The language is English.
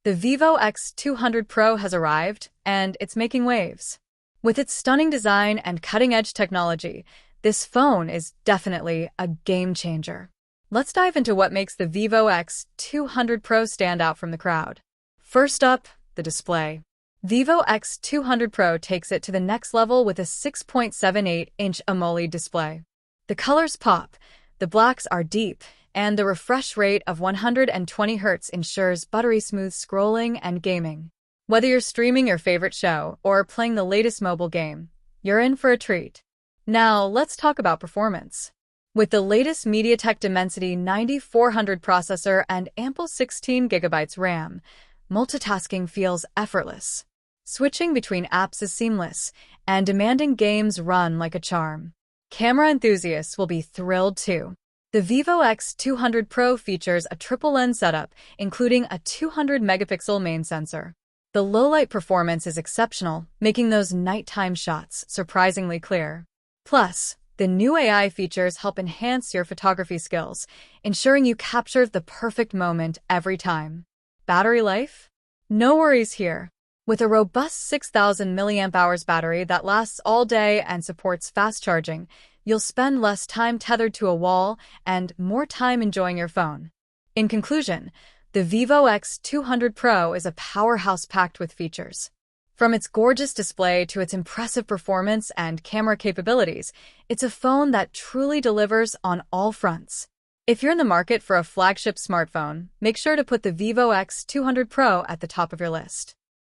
The VIVO X200 PRO has arrived, and it's making waves. With its stunning design and cutting-edge technology, this phone is definitely a game changer. Let's dive into what makes the VIVO X200 PRO stand out from the crowd. First up, the display. VIVO X200 PRO takes it to the next level with a 6.78-inch AMOLED display. The colors pop, the blacks are deep, and the refresh rate of 120 Hz ensures buttery-smooth scrolling and gaming. Whether you're streaming your favorite show or playing the latest mobile game, you're in for a treat. Now, let's talk about performance. With the latest MediaTek Dimensity 9400 processor and ample 16GB RAM, multitasking feels effortless. Switching between apps is seamless, and demanding games run like a charm. Camera enthusiasts will be thrilled too. The VIVO X200 PRO features a triple lens setup, including a 200-megapixel main sensor. The low-light performance is exceptional, making those nighttime shots surprisingly clear. Plus, the new AI features help enhance your photography skills, ensuring you capture the perfect moment every time. Battery life? No worries here. With a robust 6,000 mAh battery that lasts all day and supports fast charging, you'll spend less time tethered to a wall and more time enjoying your phone. In conclusion, the VIVO X200 PRO is a powerhouse packed with features. From its gorgeous display to its impressive performance and camera capabilities, it's a phone that truly delivers on all fronts. If you're in the market for a flagship smartphone, make sure to put the VIVO X200 PRO at the top of your list.